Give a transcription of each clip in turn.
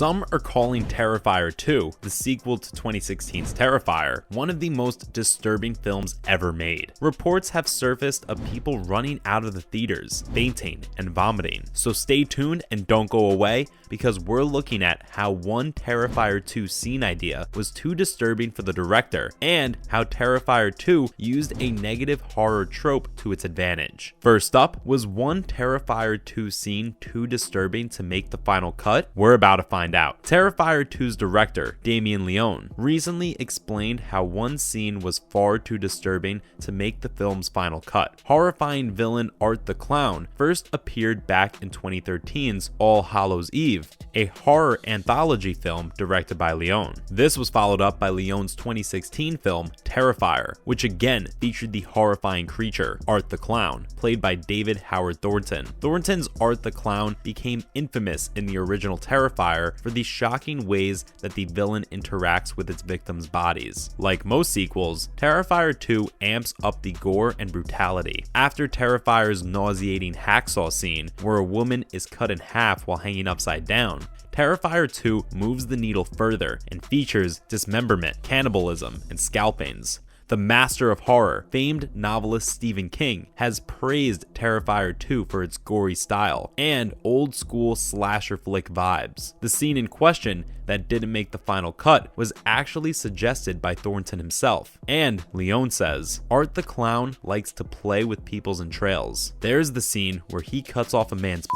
Some are calling Terrifier 2, the sequel to 2016's Terrifier, one of the most disturbing films ever made. Reports have surfaced of people running out of the theaters, fainting, and vomiting. So stay tuned and don't go away, because we're looking at how one Terrifier 2 scene idea was too disturbing for the director, and how Terrifier 2 used a negative horror trope to its advantage. First up, was one Terrifier 2 scene too disturbing to make the final cut? We're about to find out. Terrifier 2's director, Leone, recently explained how one scene was far too disturbing to make the film's final cut. Horrifying villain Art the Clown first appeared back in 2013's All Hallows Eve, a horror anthology film directed by Leone. This was followed up by Leone's 2016 film Terrifier, which again featured the horrifying creature, Art the Clown, played by David Howard Thornton. Thornton's Art the Clown became infamous in the original Terrifier for the shocking ways that the villain interacts with its victims' bodies. Like most sequels, Terrifier 2 amps up the gore and brutality. After Terrifier's nauseating hacksaw scene, where a woman is cut in half while hanging upside down, Terrifier 2 moves the needle further and features dismemberment, cannibalism, and scalpings. The master of horror, famed novelist Stephen King, has praised Terrifier 2 for its gory style and old school slasher flick vibes. The scene in question that didn't make the final cut was actually suggested by Thornton himself, and Leone says, Art the Clown likes to play with people's entrails. There's the scene where he cuts off a man's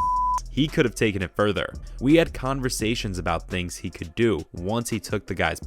He could have taken it further. We had conversations about things he could do once he took the guy's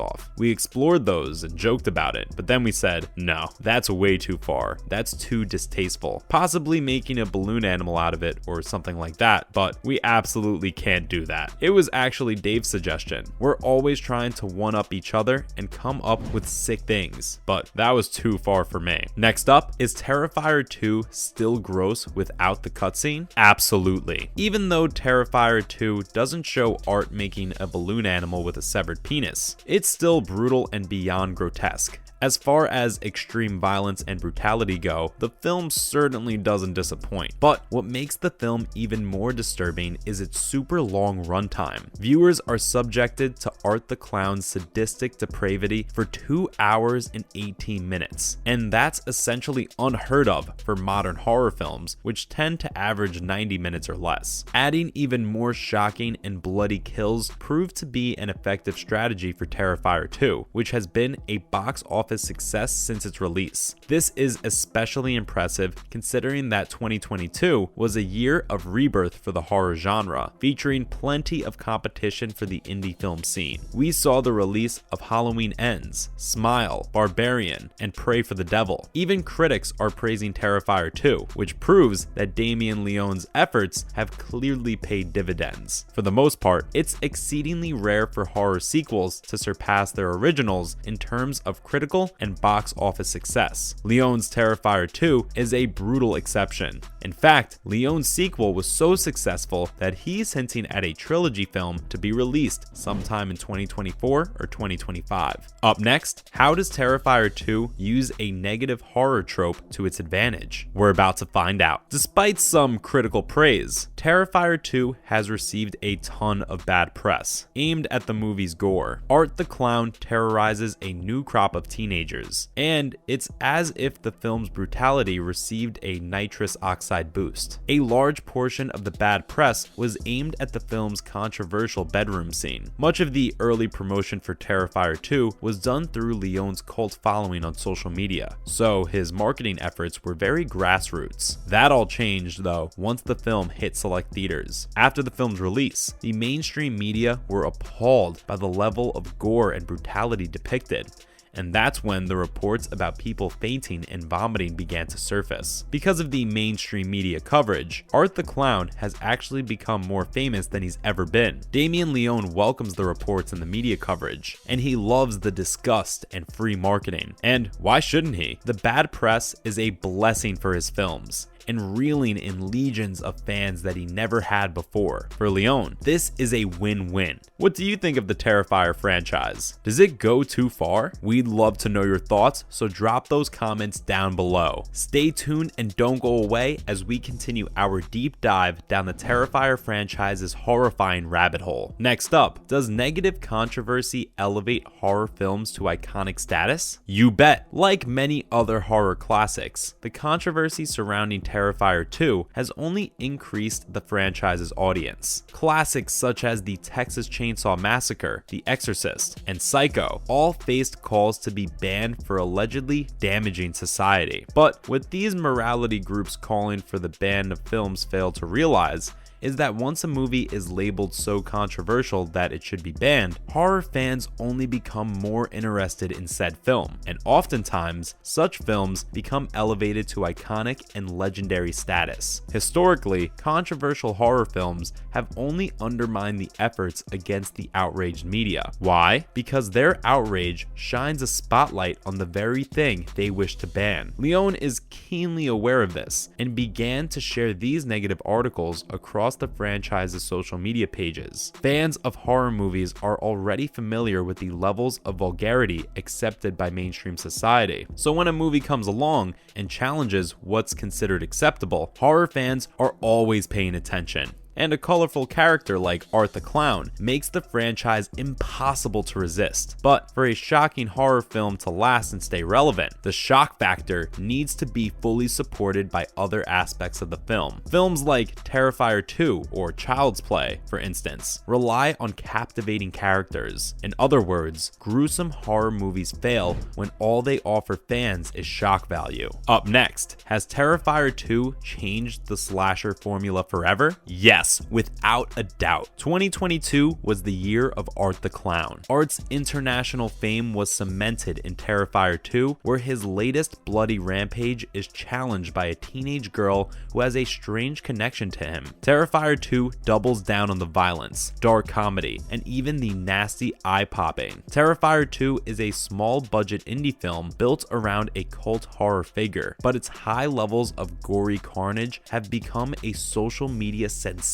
off. We explored those and joked about it, but then we said, no, that's way too far. That's too distasteful. Possibly making a balloon animal out of it or something like that, but we absolutely can't do that. It was actually Dave's suggestion. We're always trying to one-up each other and come up with sick things, but that was too far for me. Next up, is Terrifier 2 still gross without the cutscene? Absolutely. Even though Terrifier 2 doesn't show Art making a balloon animal with a severed penis, it's still brutal and beyond grotesque. As far as extreme violence and brutality go, the film certainly doesn't disappoint. But what makes the film even more disturbing is its super long runtime. Viewers are subjected to Art the Clown's sadistic depravity for 2 hours and 18 minutes. And that's essentially unheard of for modern horror films, which tend to average 90 minutes or less. Adding even more shocking and bloody kills proved to be an effective strategy for Terrifier 2, which has been a box office success since its release. This is especially impressive considering that 2022 was a year of rebirth for the horror genre, featuring plenty of competition for the indie film scene. We saw the release of Halloween Ends, Smile, Barbarian, and Pray for the Devil. Even critics are praising Terrifier 2, which proves that Leone's efforts have clearly paid dividends. For the most part, it's exceedingly rare for horror sequels to surpass their originals in terms of critical and box office success. Leone's Terrifier 2 is a brutal exception. In fact, Leone's sequel was so successful that he's hinting at a trilogy film to be released sometime in 2024 or 2025. Up next, how does Terrifier 2 use a negative horror trope to its advantage? We're about to find out. Despite some critical praise, Terrifier 2 has received a ton of bad press, aimed at the movie's gore. Art the Clown terrorizes a new crop of teenagers, and it's as if the film's brutality received a nitrous oxide boost. A large portion of the bad press was aimed at the film's controversial bedroom scene. Much of the early promotion for Terrifier 2 was done through Leone's cult following on social media, so his marketing efforts were very grassroots. That all changed though once the film hit select theaters. After the film's release, the mainstream media were appalled by the level of gore and brutality depicted, and that's when the reports about people fainting and vomiting began to surface. Because of the mainstream media coverage, Art the Clown has actually become more famous than he's ever been. Leone welcomes the reports and the media coverage, and he loves the disgust and free marketing. And why shouldn't he? The bad press is a blessing for his films. and reeling in legions of fans that he never had before. For Leone, this is a win-win. What do you think of the Terrifier franchise? Does it go too far? We'd love to know your thoughts, so drop those comments down below. Stay tuned and don't go away as we continue our deep dive down the Terrifier franchise's horrifying rabbit hole. Next up, does negative controversy elevate horror films to iconic status? You bet. Like many other horror classics, the controversy surrounding Terrifier 2 has only increased the franchise's audience. Classics such as the Texas Chainsaw Massacre, The Exorcist, and Psycho all faced calls to be banned for allegedly damaging society. But what these morality groups calling for the ban of films fail to realize is that once a movie is labeled so controversial that it should be banned, horror fans only become more interested in said film, and oftentimes, such films become elevated to iconic and legendary status. Historically, controversial horror films have only undermined the efforts against the outraged media. Why? Because their outrage shines a spotlight on the very thing they wish to ban. Leone is keenly aware of this, and began to share these negative articles across the franchise's social media pages. Fans of horror movies are already familiar with the levels of vulgarity accepted by mainstream society. So when a movie comes along and challenges what's considered acceptable, horror fans are always paying attention. And a colorful character like Art the Clown makes the franchise impossible to resist. But for a shocking horror film to last and stay relevant, the shock factor needs to be fully supported by other aspects of the film. Films like Terrifier 2 or Child's Play, for instance, rely on captivating characters. In other words, gruesome horror movies fail when all they offer fans is shock value. Up next, has Terrifier 2 changed the slasher formula forever? Yes. Without a doubt. 2022 was the year of Art the Clown. Art's international fame was cemented in Terrifier 2, where his latest bloody rampage is challenged by a teenage girl who has a strange connection to him. Terrifier 2 doubles down on the violence, dark comedy, and even the nasty eye-popping. Terrifier 2 is a small-budget indie film built around a cult horror figure, but its high levels of gory carnage have become a social media sensation.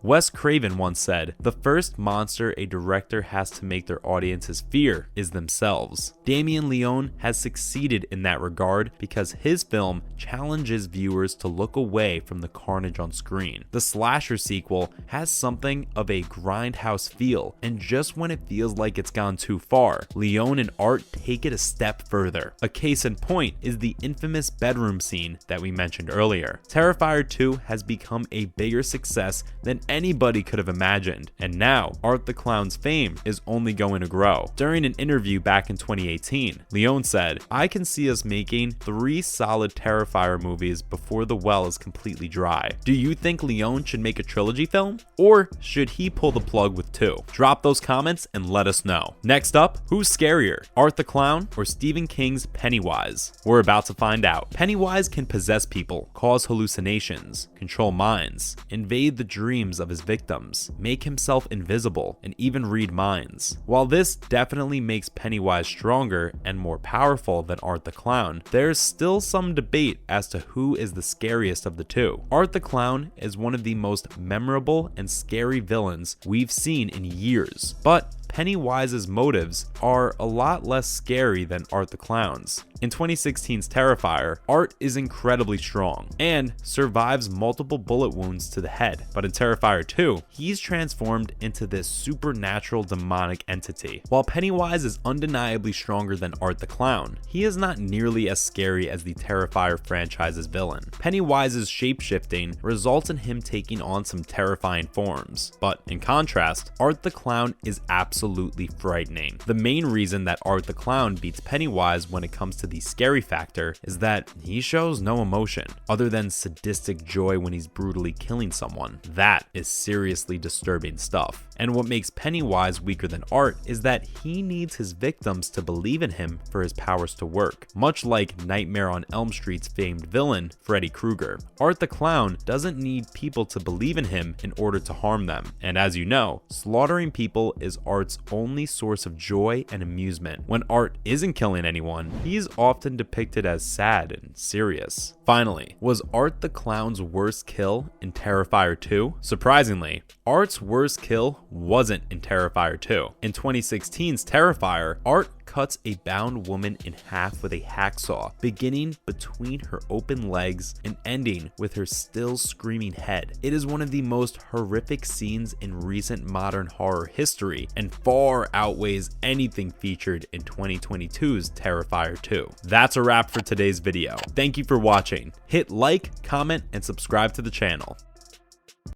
Wes Craven once said, "The first monster a director has to make their audiences fear is themselves." Damien Leone has succeeded in that regard because his film challenges viewers to look away from the carnage on screen. The slasher sequel has something of a grindhouse feel, and just when it feels like it's gone too far, Leone and Art take it a step further. A case in point is the infamous bedroom scene that we mentioned earlier. Terrifier 2 has become a bigger success than anybody could have imagined, and now Art the Clown's fame is only going to grow. During an interview back in 2018, Leone said, "I can see us making 3 solid Terrifier movies before the well is completely dry." Do you think Leone should make a trilogy film? Or should he pull the plug with 2? Drop those comments and let us know. Next up, who's scarier, Art the Clown or Stephen King's Pennywise? We're about to find out. Pennywise can possess people, cause hallucinations, control minds, invade the dreams of his victims, make himself invisible, and even read minds. While this definitely makes Pennywise stronger and more powerful than Art the Clown, there's still some debate as to who is the scariest of the two. Art the Clown is one of the most memorable and scary villains we've seen in years, but Pennywise's motives are a lot less scary than Art the Clown's. In 2016's Terrifier, Art is incredibly strong and survives multiple bullet wounds to the head, but in Terrifier 2, he's transformed into this supernatural demonic entity. While Pennywise is undeniably stronger than Art the Clown, he is not nearly as scary as the Terrifier franchise's villain. Pennywise's shapeshifting results in him taking on some terrifying forms, but in contrast, Art the Clown is absolutely frightening. The main reason that Art the Clown beats Pennywise when it comes to the scary factor is that he shows no emotion other than sadistic joy when he's brutally killing someone. That is seriously disturbing stuff. And what makes Pennywise weaker than Art is that he needs his victims to believe in him for his powers to work, much like Nightmare on Elm Street's famed villain, Freddy Krueger. Art the Clown doesn't need people to believe in him in order to harm them, and as you know, slaughtering people is Art's only source of joy and amusement. When Art isn't killing anyone, he's often depicted as sad and serious. Finally, was Art the Clown's worst kill in Terrifier 2? Surprisingly, Art's worst kill wasn't in Terrifier 2. In 2016's Terrifier, Art cuts a bound woman in half with a hacksaw, beginning between her open legs and ending with her still screaming head. It is one of the most horrific scenes in recent modern horror history and far outweighs anything featured in 2022's Terrifier 2. That's a wrap for today's video. Thank you for watching. Hit like, comment, and subscribe to the channel.